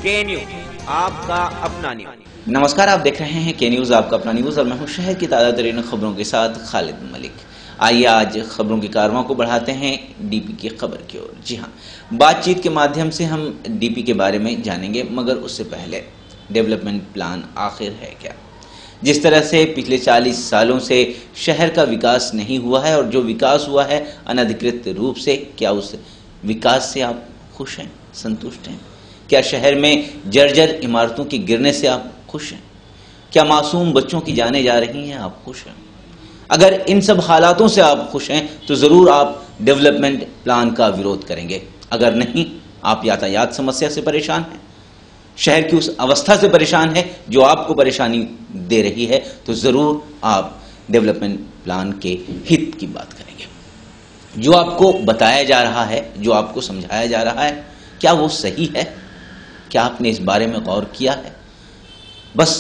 के न्यूज आपका अपना न्यूज। नमस्कार, आप देख रहे हैं के न्यूज आपका अपना न्यूज और मैं हूं शहर की ताज़ा तरीन खबरों के साथ खालिद मलिक। आइए आज खबरों की कारवां को बढ़ाते हैं डीपी की खबर की ओर। जी हां, बातचीत के माध्यम से हम डीपी के बारे में जानेंगे, मगर उससे पहले डेवलपमेंट प्लान आखिर है क्या। जिस तरह से पिछले 40 सालों से शहर का विकास नहीं हुआ है और जो विकास हुआ है अनधिकृत रूप से, क्या उस विकास से आप खुश हैं, संतुष्ट हैं? क्या शहर में जर्जर इमारतों के गिरने से आप खुश हैं? क्या मासूम बच्चों की जानें जा रही हैं, आप खुश हैं? अगर इन सब हालातों से आप खुश हैं तो जरूर आप डेवलपमेंट प्लान का विरोध करेंगे। अगर नहीं, आप यातायात समस्या से परेशान हैं, शहर की उस अवस्था से परेशान है जो आपको परेशानी दे रही है, तो जरूर आप डेवलपमेंट प्लान के हित की बात करेंगे। जो आपको बताया जा रहा है, जो आपको समझाया जा रहा है, क्या वो सही है? क्या आपने इस बारे में गौर किया है? बस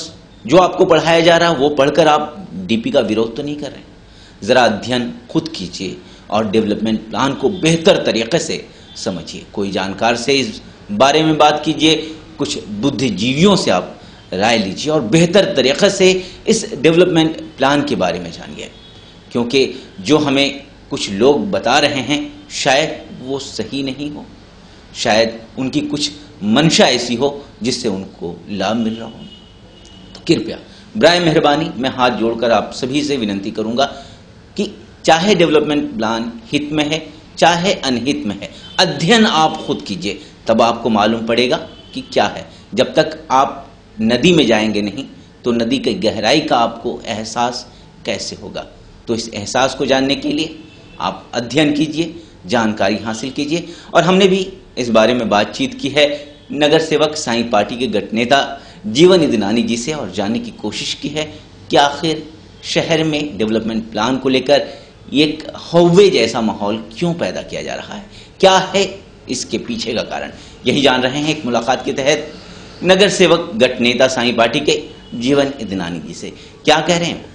जो आपको पढ़ाया जा रहा है वो पढ़कर आप डीपी का विरोध तो नहीं कर रहे। जरा अध्ययन खुद कीजिए और डेवलपमेंट प्लान को बेहतर तरीके से समझिए। कोई जानकार से इस बारे में बात कीजिए, कुछ बुद्धिजीवियों से आप राय लीजिए और बेहतर तरीके से इस डेवलपमेंट प्लान के बारे में जानिए, क्योंकि जो हमें कुछ लोग बता रहे हैं शायद वो सही नहीं हो, शायद उनकी कुछ मंशा ऐसी हो जिससे उनको लाभ मिल रहा हो। तो कृपया बराए मेहरबानी मैं हाथ जोड़कर आप सभी से विनती करूंगा कि चाहे डेवलपमेंट प्लान हित में है चाहे अनहित में है, अध्ययन आप खुद कीजिए, तब आपको मालूम पड़ेगा कि क्या है। जब तक आप नदी में जाएंगे नहीं तो नदी की गहराई का आपको एहसास कैसे होगा। तो इस एहसास को जानने के लिए आप अध्ययन कीजिए, जानकारी हासिल कीजिए। और हमने भी इस बारे में बातचीत की है नगर सेवक साईं पार्टी के गठनेता जीवन इदनानी जी से और जानने की कोशिश की है कि आखिर शहर में डेवलपमेंट प्लान को लेकर एक हौवे जैसा माहौल क्यों पैदा किया जा रहा है, क्या है इसके पीछे का कारण। यही जान रहे हैं एक मुलाकात के तहत नगर सेवक गठनेता साईं पार्टी के जीवन इदनानी जी से। क्या कह रहे हैं,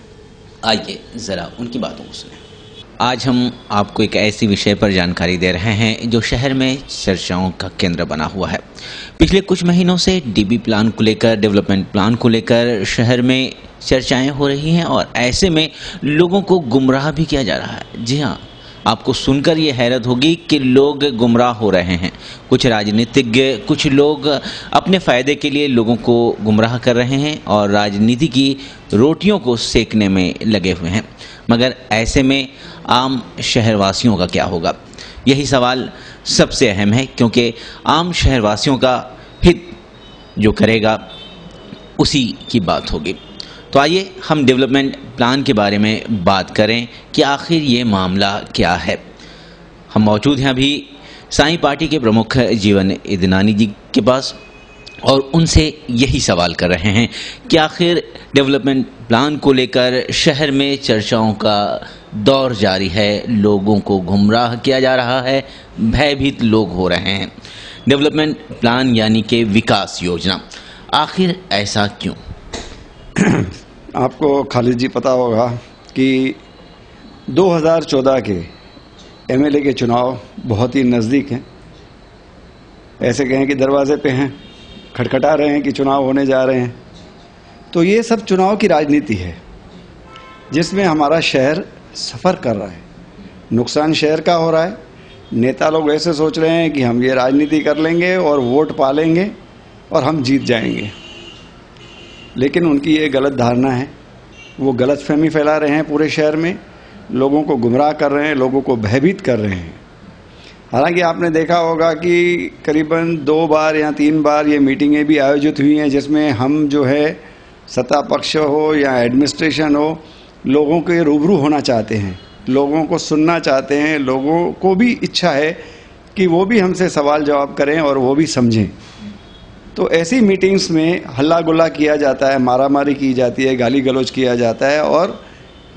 आइए जरा उनकी बातों को सुनें। आज हम आपको एक ऐसे विषय पर जानकारी दे रहे हैं जो शहर में चर्चाओं का केंद्र बना हुआ है। पिछले कुछ महीनों से डीबी प्लान को लेकर, डेवलपमेंट प्लान को लेकर शहर में चर्चाएं हो रही हैं और ऐसे में लोगों को गुमराह भी किया जा रहा है। जी हाँ, आपको सुनकर ये हैरत होगी कि लोग गुमराह हो रहे हैं। कुछ राजनीतिज्ञ, कुछ लोग अपने फ़ायदे के लिए लोगों को गुमराह कर रहे हैं और राजनीति की रोटियों को सेकने में लगे हुए हैं। मगर ऐसे में आम शहरवासियों का क्या होगा, यही सवाल सबसे अहम है, क्योंकि आम शहरवासियों का हित जो करेगा उसी की बात होगी। तो आइए हम डेवलपमेंट प्लान के बारे में बात करें कि आखिर ये मामला क्या है। हम मौजूद हैं अभी साईं पार्टी के प्रमुख जीवन इदनानी जी के पास और उनसे यही सवाल कर रहे हैं कि आखिर डेवलपमेंट प्लान को लेकर शहर में चर्चाओं का दौर जारी है, लोगों को गुमराह किया जा रहा है, भयभीत लोग हो रहे हैं। डेवलपमेंट प्लान यानी कि विकास योजना, आखिर ऐसा क्यों? आपको खालिद जी पता होगा कि 2014 के एमएलए के चुनाव बहुत ही नज़दीक हैं। ऐसे कहें कि दरवाजे पे हैं, खटखटा रहे हैं कि चुनाव होने जा रहे हैं। तो ये सब चुनाव की राजनीति है जिसमें हमारा शहर सफ़र कर रहा है, नुकसान शहर का हो रहा है। नेता लोग ऐसे सोच रहे हैं कि हम ये राजनीति कर लेंगे और वोट पा लेंगे और हम जीत जाएंगे, लेकिन उनकी ये गलत धारणा है। वो गलत फहमी फैला रहे हैं पूरे शहर में, लोगों को गुमराह कर रहे हैं, लोगों को भयभीत कर रहे हैं। हालांकि आपने देखा होगा कि करीबन 2 बार या 3 बार ये मीटिंगें भी आयोजित हुई हैं जिसमें हम जो है सत्ता पक्ष हो या एडमिनिस्ट्रेशन हो, लोगों के रूबरू होना चाहते हैं, लोगों को सुनना चाहते हैं। लोगों को भी इच्छा है कि वो भी हमसे सवाल जवाब करें और वो भी समझें। तो ऐसी मीटिंग्स में हल्ला गुल्ला किया जाता है, मारामारी की जाती है, गाली गलौज किया जाता है और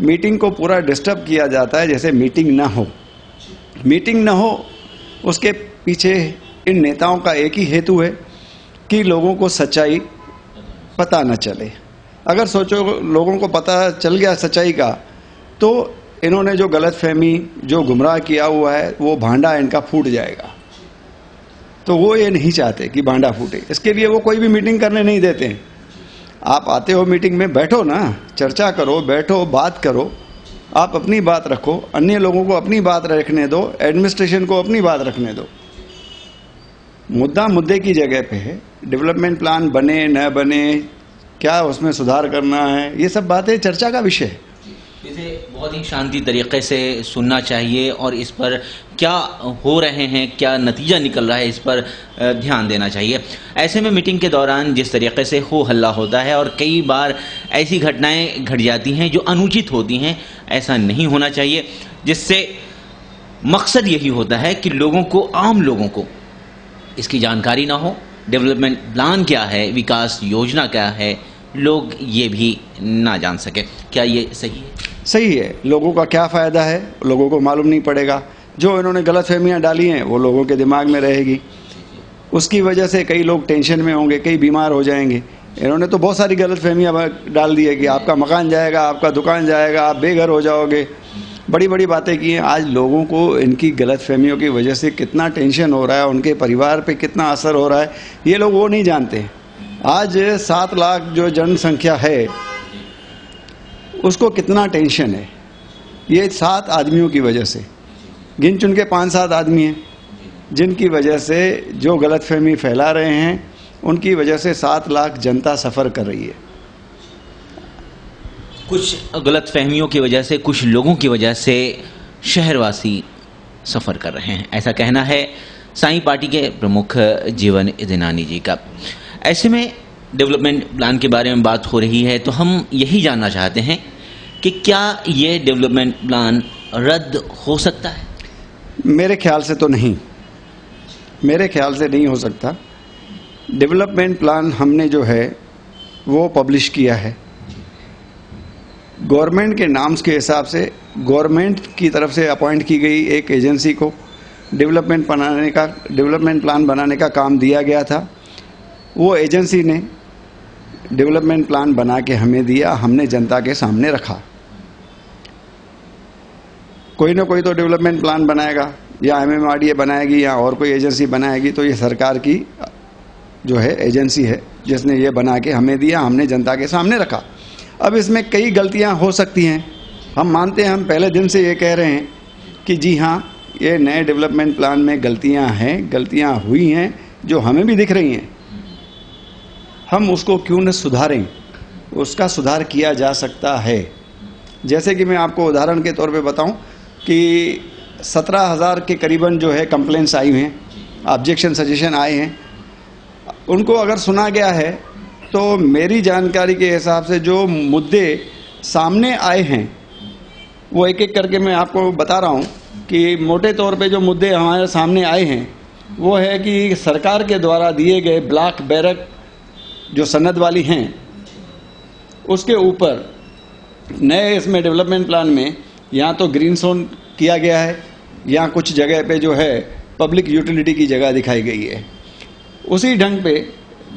मीटिंग को पूरा डिस्टर्ब किया जाता है जैसे मीटिंग ना हो। मीटिंग ना हो, उसके पीछे इन नेताओं का एक ही हेतु है कि लोगों को सच्चाई पता न चले। अगर सोचो लोगों को पता चल गया सच्चाई का, तो इन्होंने जो गलतफहमी, जो गुमराह किया हुआ है, वो भांडा इनका फूट जाएगा। तो वो ये नहीं चाहते कि बांडा फूटे, इसके लिए वो कोई भी मीटिंग करने नहीं देते हैं। आप आते हो मीटिंग में, बैठो ना, चर्चा करो, बैठो, बात करो, आप अपनी बात रखो, अन्य लोगों को अपनी बात रखने दो, एडमिनिस्ट्रेशन को अपनी बात रखने दो। मुद्दा मुद्दे की जगह पे है, डेवलपमेंट प्लान बने न बने, क्या उसमें सुधार करना है, ये सब बातें चर्चा का विषय है। इसे बहुत ही शांति तरीके से सुनना चाहिए और इस पर क्या हो रहे हैं, क्या नतीजा निकल रहा है, इस पर ध्यान देना चाहिए। ऐसे में मीटिंग के दौरान जिस तरीके से हो हल्ला होता है और कई बार ऐसी घटनाएं घट जाती हैं जो अनुचित होती हैं, ऐसा नहीं होना चाहिए, जिससे मकसद यही होता है कि लोगों को, आम लोगों को इसकी जानकारी ना हो, डेवलपमेंट प्लान क्या है, विकास योजना क्या है, लोग ये भी ना जान सके। क्या ये सही है? सही है। लोगों का क्या फ़ायदा है लोगों को मालूम नहीं पड़ेगा। जो इन्होंने गलतफहमियां डाली हैं वो लोगों के दिमाग में रहेगी, उसकी वजह से कई लोग टेंशन में होंगे, कई बीमार हो जाएंगे। इन्होंने तो बहुत सारी गलतफहमियां डाल दी है कि आपका मकान जाएगा, आपका दुकान जाएगा, आप बेघर हो जाओगे, बड़ी बड़ी बातें की हैं। आज लोगों को इनकी गलतफहमियों की वजह से कितना टेंशन हो रहा है, उनके परिवार पे कितना असर हो रहा है, ये लोग वो नहीं जानते। आज 7 लाख जो जनसंख्या है उसको कितना टेंशन है, ये 7 आदमियों की वजह से, गिन चुन के 5-7 आदमी हैं जिनकी वजह से जो गलतफहमी फैला रहे हैं, उनकी वजह से 7 लाख जनता सफ़र कर रही है। कुछ गलतफहमियों की वजह से, कुछ लोगों की वजह से शहरवासी सफ़र कर रहे हैं, ऐसा कहना है साई पार्टी के प्रमुख जीवन इदनानी जी का। ऐसे में डेवलपमेंट प्लान के बारे में बात हो रही है तो हम यही जानना चाहते हैं कि क्या ये डेवलपमेंट प्लान रद्द हो सकता है? मेरे ख्याल से तो नहीं, मेरे ख्याल से नहीं हो सकता। डेवलपमेंट प्लान हमने जो है वो पब्लिश किया है गवर्नमेंट के नाम्स के हिसाब से। गवर्नमेंट की तरफ से अपॉइंट की गई एक एजेंसी को डेवलपमेंट प्लान बनाने का काम दिया गया था। वो एजेंसी ने डेवलपमेंट प्लान बना के हमें दिया, हमने जनता के सामने रखा। कोई ना कोई तो डेवलपमेंट प्लान बनाएगा, या MMRDA बनाएगी या और कोई एजेंसी बनाएगी, तो ये सरकार की जो है एजेंसी है जिसने ये बना के हमें दिया, हमने जनता के सामने रखा। अब इसमें कई गलतियां हो सकती हैं, हम मानते हैं, हम पहले दिन से ये कह रहे हैं कि जी हाँ, ये नए डेवलपमेंट प्लान में गलतियां हैं, गलतियां हुई हैं जो हमें भी दिख रही हैं। हम उसको क्यों न सुधारें, उसका सुधार किया जा सकता है। जैसे कि मैं आपको उदाहरण के तौर पे बताऊं कि 17,000 के करीबन जो है कंप्लेंट्स आई हैं, ऑब्जेक्शन सजेशन आए हैं, उनको अगर सुना गया है तो मेरी जानकारी के हिसाब से जो मुद्दे सामने आए हैं वो एक एक करके मैं आपको बता रहा हूं कि मोटे तौर पे जो मुद्दे हमारे सामने आए हैं वो है कि सरकार के द्वारा दिए गए ब्लॉक बैरक जो सनद वाली हैं उसके ऊपर नए इसमें डेवलपमेंट प्लान में यहाँ तो ग्रीन जोन किया गया है, यहाँ कुछ जगह पे जो है पब्लिक यूटिलिटी की जगह दिखाई गई है। उसी ढंग पे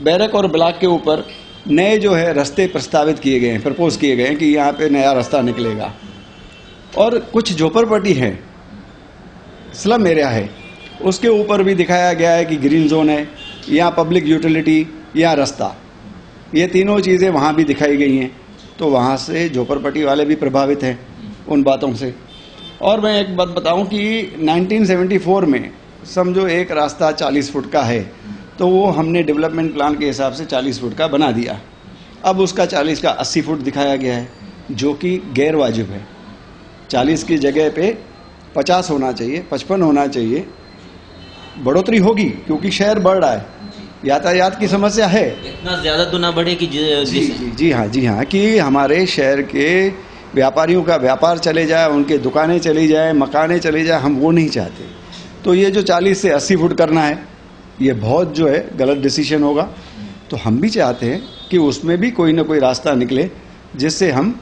बैरक और ब्लॉक के ऊपर नए जो है रास्ते प्रस्तावित किए गए हैं, प्रपोज किए गए हैं कि यहाँ पे नया रास्ता निकलेगा। और कुछ झोपड़पट्टी है, स्लम एरिया है, उसके ऊपर भी दिखाया गया है कि ग्रीन जोन है, यहाँ पब्लिक यूटिलिटी, यहाँ रास्ता, ये तीनों चीज़ें वहाँ भी दिखाई गई हैं। तो वहाँ से झोपड़पट्टी वाले भी प्रभावित हैं उन बातों से। और मैं एक बात बताऊं कि 1974 में समझो एक रास्ता 40 फुट का है, तो वो हमने डेवलपमेंट प्लान के हिसाब से 40 फुट का बना दिया। अब उसका 40 का 80 फुट दिखाया गया है, जो कि गैर वाजिब है। 40 की जगह पे 50 होना चाहिए, 55 होना चाहिए। बढ़ोतरी होगी क्योंकि शहर बढ़ रहा है, यातायात की समस्या है। इतना ज्यादा तो ना बढ़े कि जी हाँ, कि हमारे शहर के व्यापारियों का व्यापार चले जाए, उनके दुकानें चली जाए, मकानें चली जाए, हम वो नहीं चाहते। तो ये जो 40 से 80 फुट करना है, ये बहुत जो है गलत डिसीजन होगा। तो हम भी चाहते हैं कि उसमें भी कोई ना कोई रास्ता निकले जिससे हम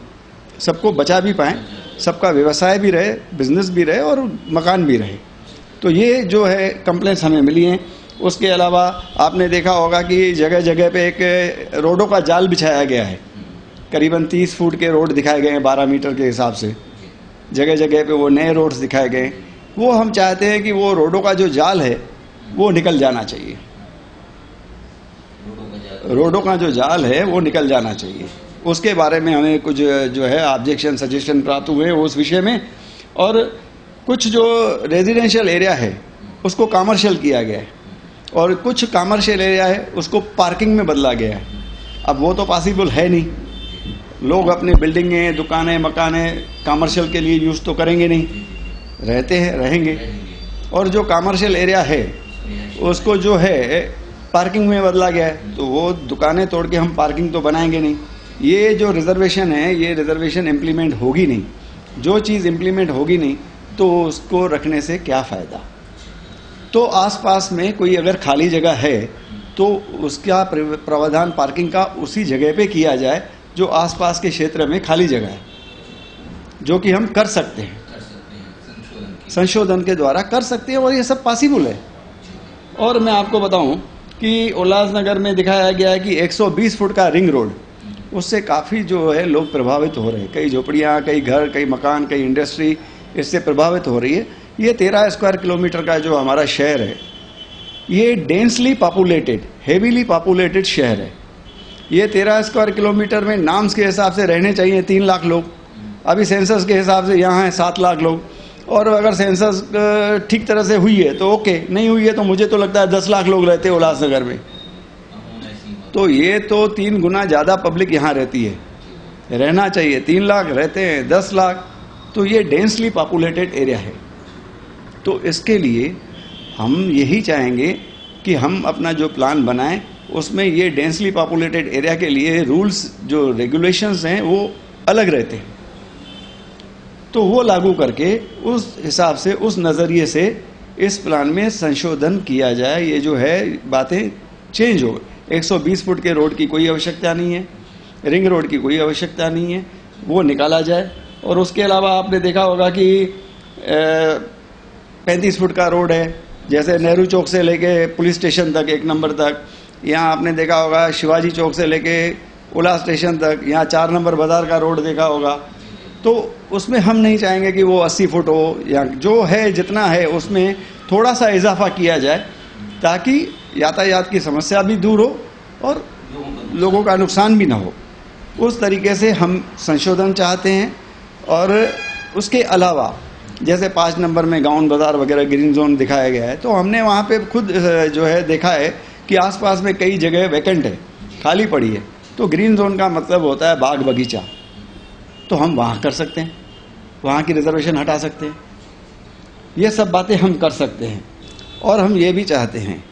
सबको बचा भी पाएँ, सबका व्यवसाय भी रहे, बिजनेस भी रहे और मकान भी रहे। तो ये जो है कंप्लेंट्स हमें मिली हैं। उसके अलावा आपने देखा होगा कि जगह जगह पे एक रोडों का जाल बिछाया गया है, करीबन 30 फुट के रोड दिखाए गए हैं 12 मीटर के हिसाब से। जगह जगह पे वो नए रोड्स दिखाए गए। वो हम चाहते हैं कि वो रोडों का जो जाल है वो निकल जाना चाहिए। रोडों का जो जाल है वो निकल जाना चाहिए। उसके बारे में हमें कुछ जो है ऑब्जेक्शन सजेशन प्राप्त हुए उस विषय में, और कुछ जो रेजिडेंशियल एरिया है उसको कमर्शियल किया गया है, और कुछ कमर्शियल एरिया है उसको पार्किंग में बदला गया है। अब वो तो पॉसिबल है नहीं, लोग अपनी बिल्डिंगें, दुकानें, मकानें कमर्शियल के लिए यूज तो करेंगे नहीं, रहते हैं, रहेंगे। और जो कमर्शियल एरिया है उसको जो है पार्किंग में बदला गया है, तो वो दुकानें तोड़ के हम पार्किंग तो बनाएंगे नहीं। ये जो रिजर्वेशन है, ये रिजर्वेशन इम्प्लीमेंट होगी नहीं। जो चीज़ इम्प्लीमेंट होगी नहीं तो उसको रखने से क्या फ़ायदा। तो आसपास में कोई अगर खाली जगह है तो उसका प्रावधान पार्किंग का उसी जगह पे किया जाए जो आसपास के क्षेत्र में खाली जगह है, जो कि हम कर सकते हैं, संशोधन के द्वारा कर सकते हैं, और ये सब पॉसिबल है। और मैं आपको बताऊं कि उल्लासनगर में दिखाया गया है कि 120 फुट का रिंग रोड, उससे काफ़ी जो है लोग प्रभावित हो रहे हैं। कई झोपड़ियाँ, कई घर, कई मकान, कई इंडस्ट्री इससे प्रभावित हो रही है। ये 13 स्क्वायर किलोमीटर का जो हमारा शहर है, ये डेंसली पॉपुलेटेड, हेवीली पॉपुलेटेड शहर है। ये 13 स्क्वायर किलोमीटर में नाम्स के हिसाब से रहने चाहिए 3 लाख लोग, अभी सेंसस के हिसाब से यहाँ है 7 लाख लोग। और अगर सेंसस ठीक तरह से हुई है तो ओके, नहीं हुई है तो मुझे तो लगता है 10 लाख लोग रहते हैं उल्लासनगर में। तो ये तो 3 गुना ज़्यादा पब्लिक यहाँ रहती है, रहना चाहिए। 3 लाख रहते हैं 10 लाख, तो ये डेंसली पॉपुलेटेड एरिया है। तो इसके लिए हम यही चाहेंगे कि हम अपना जो प्लान बनाएं उसमें ये डेंसली पॉपुलेटेड एरिया के लिए रूल्स, जो रेगुलेशंस हैं, वो अलग रहते हैं। तो वो लागू करके उस हिसाब से, उस नज़रिए से इस प्लान में संशोधन किया जाए। ये जो है बातें चेंज हो। 120 फुट के रोड की कोई आवश्यकता नहीं है, रिंग रोड की कोई आवश्यकता नहीं है, वो निकाला जाए। और उसके अलावा आपने देखा होगा कि 35 फुट का रोड है, जैसे नेहरू चौक से लेके पुलिस स्टेशन तक 1 नंबर तक। यहाँ आपने देखा होगा शिवाजी चौक से लेके उला स्टेशन तक, यहाँ 4 नंबर बाजार का रोड देखा होगा। तो उसमें हम नहीं चाहेंगे कि वो 80 फुट हो, या जो है जितना है उसमें थोड़ा सा इजाफा किया जाए, ताकि यातायात की समस्या भी दूर हो और लोगों का नुकसान भी ना हो। उस तरीके से हम संशोधन चाहते हैं। और उसके अलावा जैसे 5 नंबर में गाउन बाजार वगैरह ग्रीन जोन दिखाया गया है, तो हमने वहाँ पे खुद जो है देखा है कि आसपास में कई जगह वैकेंट है, खाली पड़ी है। तो ग्रीन जोन का मतलब होता है बाग बगीचा, तो हम वहाँ कर सकते हैं, वहाँ की रिजर्वेशन हटा सकते हैं। ये सब बातें हम कर सकते हैं। और हम ये भी चाहते हैं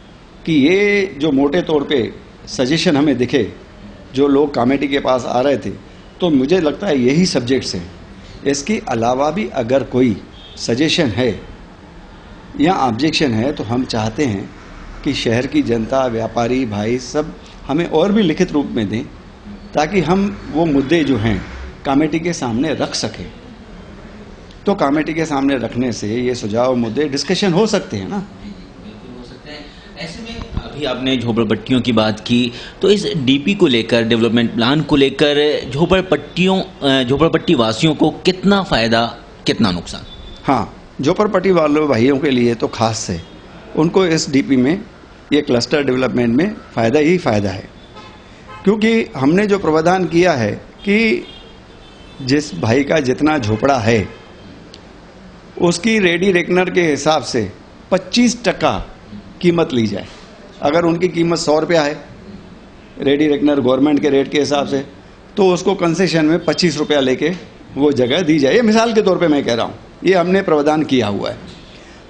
कि ये जो मोटे तौर पे सजेशन हमें दिखे, जो लोग कमेटी के पास आ रहे थे, तो मुझे लगता है यही सब्जेक्ट्स हैं। इसके अलावा भी अगर कोई सजेशन है या ऑब्जेक्शन है तो हम चाहते हैं कि शहर की जनता, व्यापारी भाई सब हमें और भी लिखित रूप में दें, ताकि हम वो मुद्दे जो हैं कमेटी के सामने रख सकें। तो कमेटी के सामने रखने से ये सुझाव, मुद्दे डिस्कशन हो सकते हैं ना। बिल्कुल हो सकते हैं। ऐसे में अभी आपने झोपड़पट्टियों की बात की, तो इस डीपी को लेकर, डेवलपमेंट प्लान को लेकर झोपड़पट्टी वासियों को कितना फायदा, कितना नुकसान? हाँ, झोपड़पट्टी वालों भाइयों के लिए तो खास है, उनको इस डीपी में, ये क्लस्टर डेवलपमेंट में फ़ायदा ही फ़ायदा है। क्योंकि हमने जो प्रावधान किया है कि जिस भाई का जितना झोपड़ा है उसकी रेडी रेकनर के हिसाब से 25% कीमत ली जाए। अगर उनकी कीमत 100 रुपया है रेडी रेकनर गवर्नमेंट के रेट के हिसाब से, तो उसको कंसेशन में 25 रुपया लेके वो जगह दी जाए। ये मिसाल के तौर पे मैं कह रहा हूँ, ये हमने प्रावधान किया हुआ है।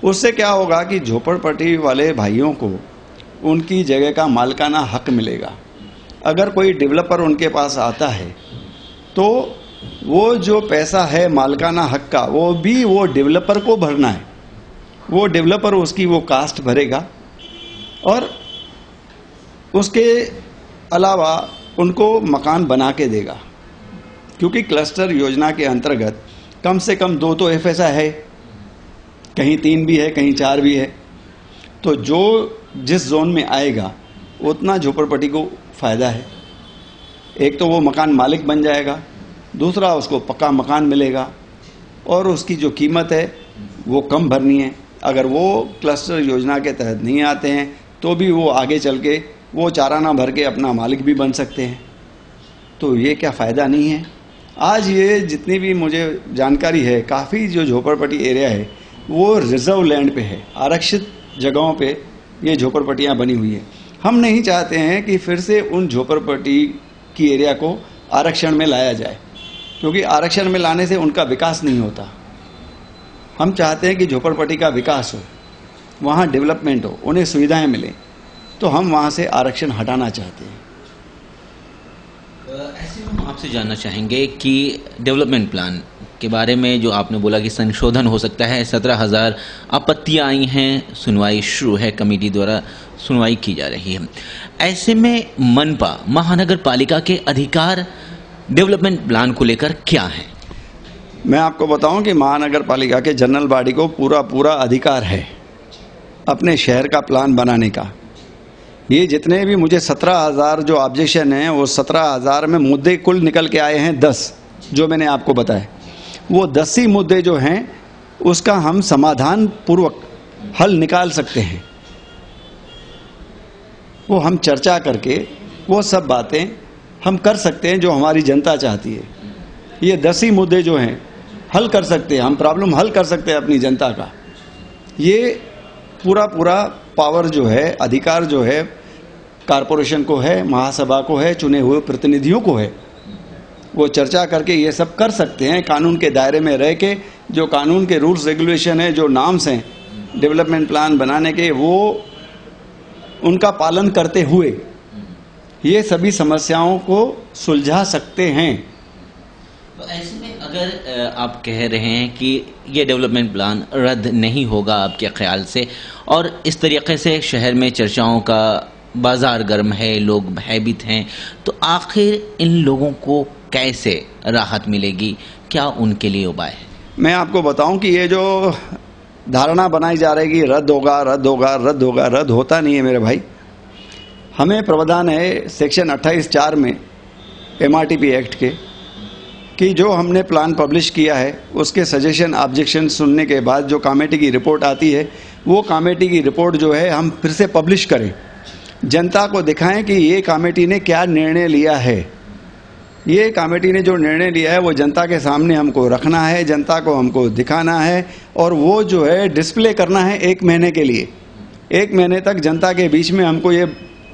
उससे क्या होगा कि झोपड़पट्टी वाले भाइयों को उनकी जगह का मालिकाना हक मिलेगा। अगर कोई डेवलपर उनके पास आता है तो वो जो पैसा है मालिकाना हक का, वो भी वो डेवलपर को भरना है। वो डेवलपर उसकी वो कास्ट भरेगा, और उसके अलावा उनको मकान बना के देगा। क्योंकि क्लस्टर योजना के अंतर्गत कम से कम 2 तो एफएसआई है, कहीं 3 भी है, कहीं 4 भी है। तो जो जिस जोन में आएगा उतना झोपड़पट्टी को फायदा है। एक तो वो मकान मालिक बन जाएगा, दूसरा उसको पक्का मकान मिलेगा, और उसकी जो कीमत है वो कम भरनी है। अगर वो क्लस्टर योजना के तहत नहीं आते हैं तो भी वो आगे चल के वो चाराना भर के अपना मालिक भी बन सकते हैं। तो ये क्या फ़ायदा नहीं है? आज ये जितनी भी मुझे जानकारी है, काफ़ी जो झोपड़पट्टी एरिया है वो रिजर्व लैंड पे है, आरक्षित जगहों पे ये झोपड़पट्टियाँ बनी हुई है। हम नहीं चाहते हैं कि फिर से उन झोपड़पट्टी की एरिया को आरक्षण में लाया जाए, क्योंकि आरक्षण में लाने से उनका विकास नहीं होता। हम चाहते हैं कि झोपड़पट्टी का विकास हो, वहाँ डेवलपमेंट हो, उन्हें सुविधाएं मिलें, तो हम वहाँ से आरक्षण हटाना चाहते हैं। ऐसे में हम आपसे जानना चाहेंगे कि डेवलपमेंट प्लान के बारे में जो आपने बोला कि संशोधन हो सकता है, 17,000 आपत्तियां आई हैं, सुनवाई शुरू है, कमेटी द्वारा सुनवाई की जा रही है। ऐसे में मनपा महानगर पालिका के अधिकार डेवलपमेंट प्लान को लेकर क्या है? मैं आपको बताऊं कि महानगर पालिका के जनरल बॉडी को पूरा अधिकार है अपने शहर का प्लान बनाने का। ये जितने भी मुझे 17,000 जो ऑब्जेक्शन हैं, वो 17,000 में मुद्दे कुल निकल के आए हैं 10, जो मैंने आपको बताया। वो 10 ही मुद्दे जो हैं उसका हम समाधान पूर्वक हल निकाल सकते हैं। वो हम चर्चा करके वो सब बातें हम कर सकते हैं जो हमारी जनता चाहती है। ये 10 ही मुद्दे जो हैं हल कर सकते हैं, हम प्रॉब्लम हल कर सकते हैं अपनी जनता का। ये पूरा पावर जो है, अधिकार जो है, कारपोरेशन को है, महासभा को है, चुने हुए प्रतिनिधियों को है। वो चर्चा करके ये सब कर सकते हैं, कानून के दायरे में रह के। जो कानून के रूल्स रेगुलेशन है, जो नाम्स हैं डेवलपमेंट प्लान बनाने के, वो उनका पालन करते हुए ये सभी समस्याओं को सुलझा सकते हैं। तो ऐसे में अगर आप कह रहे हैं कि ये डेवलपमेंट प्लान रद्द नहीं होगा आपके ख्याल से, और इस तरीके से शहर में चर्चाओं का बाजार गर्म है, लोग भयभीत हैं, तो आखिर इन लोगों को कैसे राहत मिलेगी? क्या उनके लिए उपाय है? मैं आपको बताऊं कि ये जो धारणा बनाई जा रही है कि रद्द होगा, रद्द होता नहीं है मेरे भाई। हमें प्रावधान है सेक्शन 28(4) में MRTP एक्ट के, कि जो हमने प्लान पब्लिश किया है उसके सजेशन ऑब्जेक्शन सुनने के बाद जो कमेटी की रिपोर्ट आती है, वो कमेटी की रिपोर्ट जो है हम फिर से पब्लिश करें, जनता को दिखाएं कि ये कमेटी ने क्या निर्णय लिया है। ये कमेटी ने जो निर्णय लिया है वो जनता के सामने हमको रखना है, जनता को हमको दिखाना है, और वो जो है डिस्प्ले करना है 1 महीने के लिए। 1 महीने तक जनता के बीच में हमको ये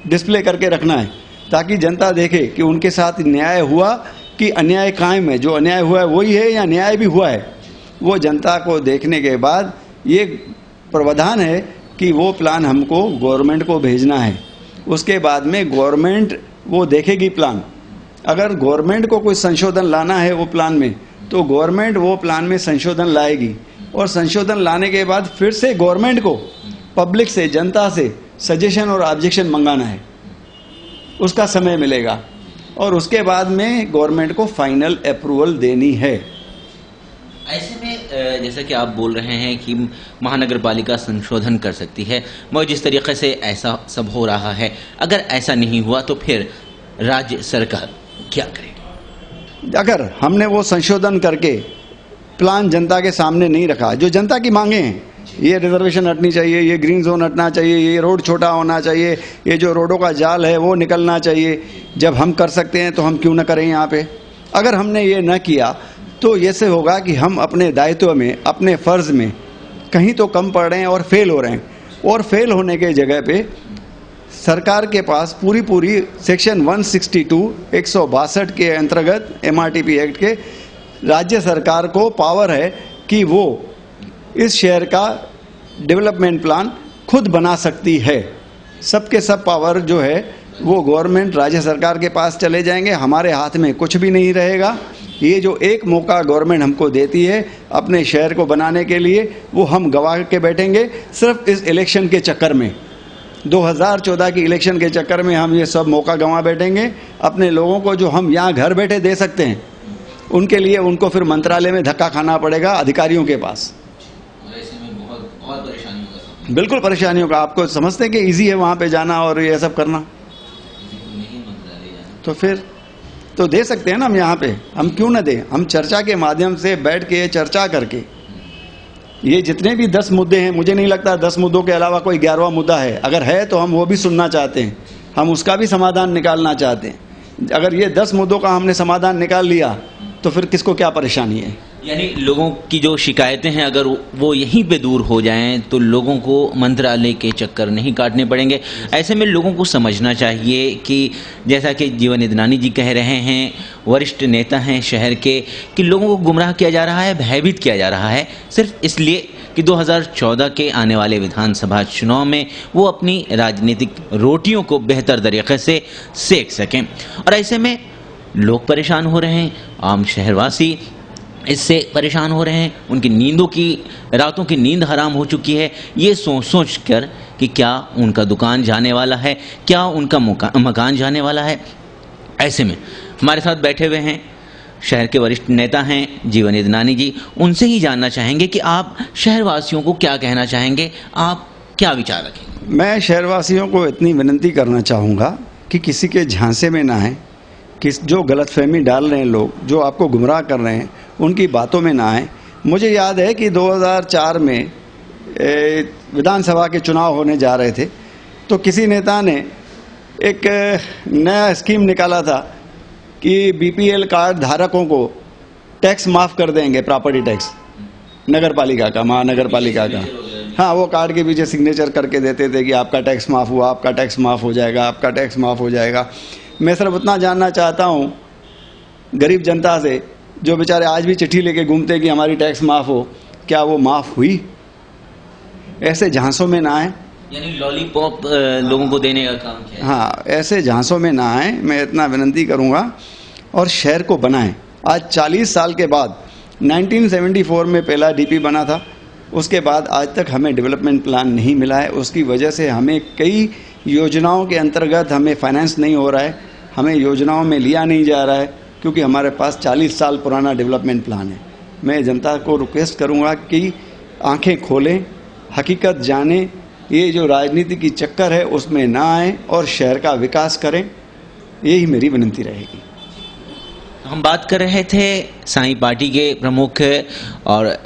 डिस्प्ले करके रखना है, ताकि जनता देखे कि उनके साथ न्याय हुआ कि अन्याय कायम है, जो अन्याय हुआ है वही है या न्याय भी हुआ है। वो जनता को देखने के बाद ये प्रावधान है कि वो प्लान हमको गवर्नमेंट को भेजना है। उसके बाद में गवर्नमेंट वो देखेगी प्लान। अगर गवर्नमेंट को कोई संशोधन लाना है वो प्लान में, तो गवर्नमेंट वो प्लान में संशोधन लाएगी, और संशोधन लाने के बाद फिर से गवर्नमेंट को पब्लिक से, जनता से सजेशन और ऑब्जेक्शन मंगाना है। उसका समय मिलेगा, और उसके बाद में गवर्नमेंट को फाइनल अप्रूवल देनी है। ऐसे में जैसा कि आप बोल रहे हैं कि महानगर पालिका संशोधन कर सकती है, मगर जिस तरीके से ऐसा सब हो रहा है, अगर ऐसा नहीं हुआ तो फिर राज्य सरकार क्या करेगी? अगर हमने वो संशोधन करके प्लान जनता के सामने नहीं रखा, जो जनता की मांगे हैं, ये रिजर्वेशन हटनी चाहिए, ये ग्रीन जोन हटना चाहिए, ये रोड छोटा होना चाहिए, ये जो रोडों का जाल है वो निकलना चाहिए, जब हम कर सकते हैं तो हम क्यों न करें यहाँ पे। अगर हमने ये न किया तो ये से होगा कि हम अपने दायित्व में, अपने फर्ज में कहीं तो कम पड़ रहे हैं और फेल हो रहे हैं। और फेल होने के जगह पे सरकार के पास पूरी सेक्शन 162 162 के अंतर्गत MRTP एक्ट के राज्य सरकार को पावर है कि वो इस शहर का डेवलपमेंट प्लान खुद बना सकती है। सबके सब पावर जो है वो गवर्नमेंट, राज्य सरकार के पास चले जाएंगे, हमारे हाथ में कुछ भी नहीं रहेगा। ये जो एक मौका गवर्नमेंट हमको देती है अपने शहर को बनाने के लिए, वो हम गवा के बैठेंगे सिर्फ इस इलेक्शन के चक्कर में। 2014 की इलेक्शन के चक्कर में हम ये सब मौका गंवा बैठेंगे। अपने लोगों को जो हम यहाँ घर बैठे दे सकते हैं, उनके लिए उनको फिर मंत्रालय में धक्का खाना पड़ेगा अधिकारियों के पास। और परेशानियों का? बिल्कुल परेशानियों का। आपको समझते हैं कि इजी है वहाँ पे जाना और ये सब करना? तो फिर तो दे सकते हैं ना हम यहाँ पे, हम क्यों ना दें? हम चर्चा के माध्यम से बैठ के चर्चा करके ये जितने भी 10 मुद्दे हैं, मुझे नहीं लगता 10 मुद्दों के अलावा कोई 11वां मुद्दा है। अगर है तो हम वो भी सुनना चाहते हैं, हम उसका भी समाधान निकालना चाहते हैं। अगर ये 10 मुद्दों का हमने समाधान निकाल लिया तो फिर किसको क्या परेशानी है। यानी लोगों की जो शिकायतें हैं अगर वो यहीं पे दूर हो जाएं तो लोगों को मंत्रालय के चक्कर नहीं काटने पड़ेंगे। ऐसे में लोगों को समझना चाहिए कि जैसा कि जीवन इदनानी जी कह रहे हैं, वरिष्ठ नेता हैं शहर के, कि लोगों को गुमराह किया जा रहा है, भयभीत किया जा रहा है सिर्फ इसलिए कि 2014 के आने वाले विधानसभा चुनाव में वो अपनी राजनीतिक रोटियों को बेहतर तरीके से सेक सकें। और ऐसे में लोग परेशान हो रहे हैं, आम शहरवासी इससे परेशान हो रहे हैं, उनकी रातों की नींद हराम हो चुकी है ये सोच सोच कर कि क्या उनका दुकान जाने वाला है, क्या उनका मकान जाने वाला है। ऐसे में हमारे साथ बैठे हुए हैं शहर के वरिष्ठ नेता हैं जीवन इदनानी जी, उनसे ही जानना चाहेंगे कि आप शहरवासियों को क्या कहना चाहेंगे, आप क्या विचार रखेंगे। मैं शहरवासियों को इतनी विनती करना चाहूँगा कि किसी के झांसे में ना आए, जो गलतफहमी डाल रहे हैं लोग, जो आपको गुमराह कर रहे हैं, उनकी बातों में ना आए। मुझे याद है कि 2004 में विधानसभा के चुनाव होने जा रहे थे तो किसी नेता ने एक नया स्कीम निकाला था कि बीपीएल कार्ड धारकों को टैक्स माफ़ कर देंगे, प्रॉपर्टी टैक्स नगर पालिका का, महानगर पालिका का। हाँ, वो कार्ड के पीछे सिग्नेचर करके देते थे कि आपका टैक्स माफ़ हुआ, आपका टैक्स माफ़ हो जाएगा, आपका टैक्स माफ़ हो जाएगा। मैं सिर्फ उतना जानना चाहता हूँ गरीब जनता से, जो बेचारे आज भी चिट्ठी लेके घूमते हैं कि हमारी टैक्स माफ़ हो, क्या वो माफ़ हुई? ऐसे झांसों में ना आए, यानी लॉलीपॉप लोगों को देने का काम किया। हाँ, ऐसे झांसों में ना आए, मैं इतना विनती करूँगा। और शहर को बनाएं। आज 40 साल के बाद 1974 में पहला डीपी बना था, उसके बाद आज तक हमें डेवलपमेंट प्लान नहीं मिला है। उसकी वजह से हमें कई योजनाओं के अंतर्गत हमें फाइनेंस नहीं हो रहा है, हमें योजनाओं में लिया नहीं जा रहा है, क्योंकि हमारे पास 40 साल पुराना डेवलपमेंट प्लान है। मैं जनता को रिक्वेस्ट करूंगा कि आंखें खोलें, हकीकत जानें, ये जो राजनीति की चक्कर है उसमें ना आए और शहर का विकास करें, यही मेरी विनती रहेगी। हम बात कर रहे थे साईं पार्टी के प्रमुख और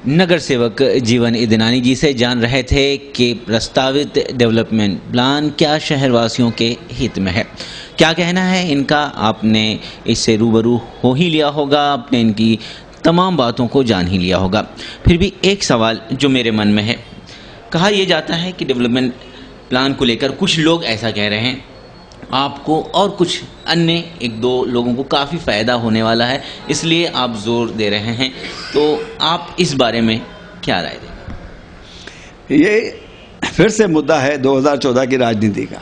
नगर सेवक जीवन इदनानी जी से, जान रहे थे कि प्रस्तावित डेवलपमेंट प्लान क्या शहरवासियों के हित में है, क्या कहना है इनका। आपने इससे रूबरू हो ही लिया होगा, आपने इनकी तमाम बातों को जान ही लिया होगा। फिर भी एक सवाल जो मेरे मन में है, कहा यह जाता है कि डेवलपमेंट प्लान को लेकर कुछ लोग ऐसा कह रहे हैं आपको और कुछ अन्य 1-2 लोगों को काफ़ी फ़ायदा होने वाला है, इसलिए आप जोर दे रहे हैं, तो आप इस बारे में क्या राय देंगे? ये फिर से मुद्दा है 2014 की राजनीति का।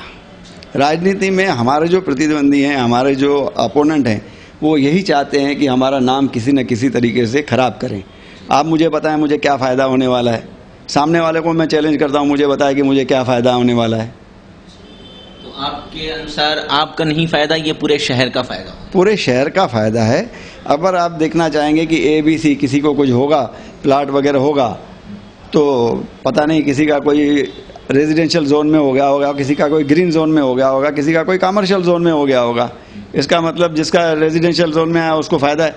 राजनीति में हमारे जो प्रतिद्वंदी हैं, हमारे जो अपोनेंट हैं, वो यही चाहते हैं कि हमारा नाम किसी न किसी तरीके से खराब करें। आप मुझे बताएं मुझे क्या फ़ायदा होने वाला है, सामने वाले को मैं चैलेंज करता हूं, मुझे बताएं कि मुझे क्या फ़ायदा होने वाला है। तो आपके अनुसार आपका नहीं फ़ायदा, ये पूरे शहर का फ़ायदा? पूरे शहर का फ़ायदा है। अगर आप देखना चाहेंगे कि ABC किसी को कुछ होगा, प्लाट वगैरह होगा, तो पता नहीं किसी का कोई रेजिडेंशियल जोन में हो गया होगा, किसी का कोई ग्रीन जोन में हो गया होगा, किसी का कोई कमर्शियल जोन में हो गया होगा। इसका मतलब जिसका रेजिडेंशियल जोन में आया उसको फ़ायदा है,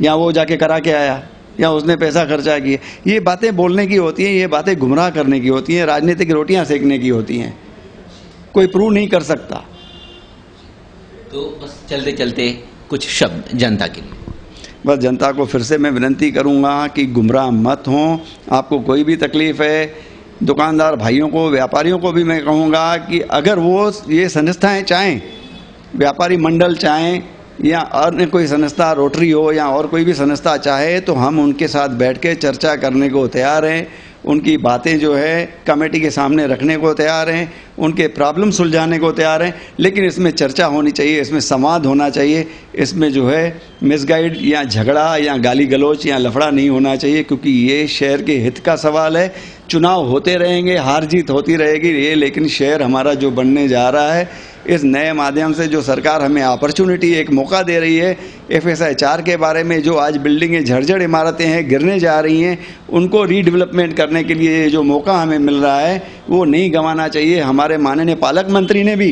या वो जाके करा के आया, या उसने पैसा खर्चा किया। ये बातें बोलने की होती हैं, ये बातें गुमराह करने की होती हैं, राजनीतिक रोटियां सेकने की होती हैं, कोई प्रूव नहीं कर सकता। तो बस चलते चलते कुछ शब्द जनता के लिए। बस जनता को फिर से मैं विनती करूंगा कि गुमराह मत हों। आपको कोई भी तकलीफ है, दुकानदार भाइयों को, व्यापारियों को भी मैं कहूँगा कि अगर वो ये संस्थाएं चाहें, व्यापारी मंडल चाहें या अन्य कोई संस्था, रोटरी हो या और कोई भी संस्था चाहे, तो हम उनके साथ बैठ के चर्चा करने को तैयार हैं। उनकी बातें जो है कमेटी के सामने रखने को तैयार हैं, उनके प्रॉब्लम सुलझाने को तैयार हैं, लेकिन इसमें चर्चा होनी चाहिए, इसमें संवाद होना चाहिए, इसमें जो है मिसगाइड या झगड़ा या गाली गलौच या लफड़ा नहीं होना चाहिए, क्योंकि ये शहर के हित का सवाल है। चुनाव होते रहेंगे, हार जीत होती रहेगी ये, लेकिन शहर हमारा जो बनने जा रहा है, इस नए माध्यम से जो सरकार हमें अपॉर्चुनिटी, एक मौका दे रही है, FSI 4 के बारे में, जो आज बिल्डिंगें, झरझर इमारतें हैं, गिरने जा रही हैं, उनको रीडेवलपमेंट करने के लिए जो मौका हमें मिल रहा है वो नहीं गंवाना चाहिए। हमारे माननीय पालक मंत्री ने भी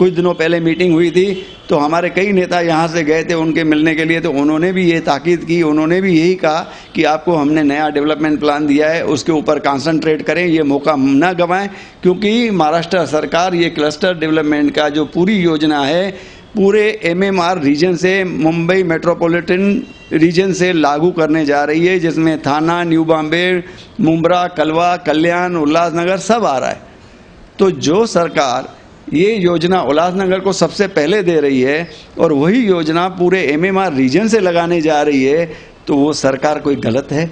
कुछ दिनों पहले मीटिंग हुई थी तो हमारे कई नेता यहाँ से गए थे उनके मिलने के लिए, तो उन्होंने भी ये ताकीद की, उन्होंने भी यही कहा कि आपको हमने नया डेवलपमेंट प्लान दिया है, उसके ऊपर कंसंट्रेट करें, ये मौका न गंवाएं, क्योंकि महाराष्ट्र सरकार ये क्लस्टर डेवलपमेंट का जो पूरी योजना है पूरे MMR रीजन से, मुंबई मेट्रोपॉलिटन रीजन से लागू करने जा रही है, जिसमें थाना, न्यू बॉम्बे, मुंब्रा, कलवा, कल्याण, उल्लासनगर सब आ रहा है। तो जो सरकार ये योजना उल्लासनगर को सबसे पहले दे रही है और वही योजना पूरे MMR रीजन से लगाने जा रही है, तो वो सरकार कोई गलत है?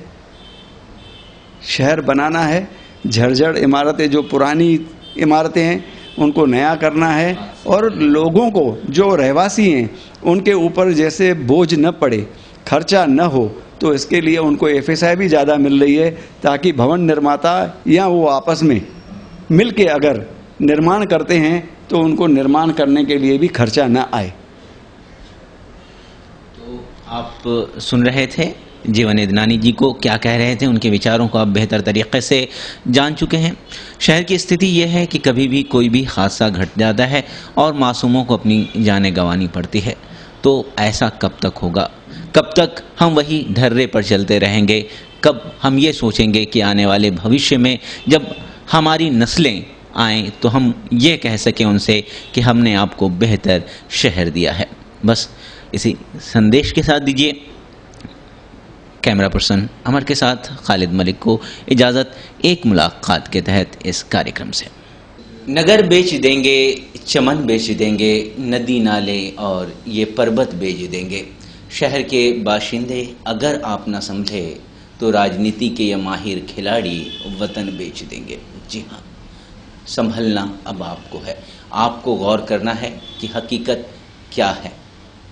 शहर बनाना है, झरझर इमारतें, जो पुरानी इमारतें हैं उनको नया करना है, और लोगों को जो रहवासी हैं उनके ऊपर जैसे बोझ न पड़े, खर्चा न हो, तो इसके लिए उनको FSI भी ज़्यादा मिल रही है, ताकि भवन निर्माता या वो आपस में मिल के अगर निर्माण करते हैं तो उनको निर्माण करने के लिए भी खर्चा न आए। तो आप सुन रहे थे जीवन इदनानी जी को, क्या कह रहे थे, उनके विचारों को आप बेहतर तरीके से जान चुके हैं। शहर की स्थिति यह है कि कभी भी कोई भी हादसा घट जाता है और मासूमों को अपनी जानें गंवानी पड़ती है। तो ऐसा कब तक होगा? कब तक हम वही ढर्रे पर चलते रहेंगे? कब हम ये सोचेंगे कि आने वाले भविष्य में जब हमारी नस्लें आएँ तो हम ये कह सकें उनसे कि हमने आपको बेहतर शहर दिया है? बस इसी संदेश के साथ दीजिए कैमरा पर्सन अमर के साथ खालिद मलिक को इजाज़त, एक मुलाकात के तहत इस कार्यक्रम से। नगर बेच देंगे, चमन बेच देंगे, नदी नाले और ये पर्वत बेच देंगे। शहर के बाशिंदे अगर आप न समझे तो राजनीति के ये माहिर खिलाड़ी वतन बेच देंगे। जी हाँ, संभलना अब आपको है। आपको गौर करना है कि हकीकत क्या है।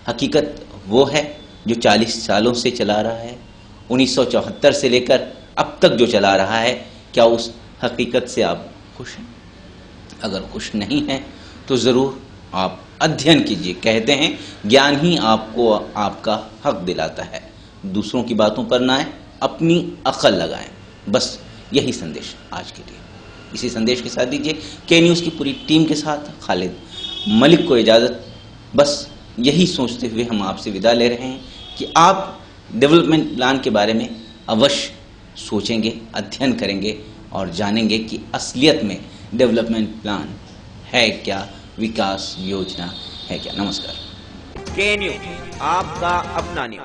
हकीकत वो है जो 40 सालों से चला रहा है, 1974 से लेकर अब तक जो चला रहा है। क्या उस हकीकत से आप खुश हैं? अगर खुश नहीं हैं तो ज़रूर आप अध्ययन कीजिए। कहते हैं ज्ञान ही आपको आपका हक दिलाता है। दूसरों की बातों पर ना आए, अपनी अक्ल लगाएं। बस यही संदेश आज के लिए। इसी संदेश के साथ दीजिए के न्यूज़ की पूरी टीम के साथ खालिद मलिक को इजाज़त। बस यही सोचते हुए हम आपसे विदा ले रहे हैं कि आप डेवलपमेंट प्लान के बारे में अवश्य सोचेंगे, अध्ययन करेंगे और जानेंगे कि असलियत में डेवलपमेंट प्लान है क्या, विकास योजना है क्या। नमस्कार। के न्यूज़, आपका अपना न्यूज़।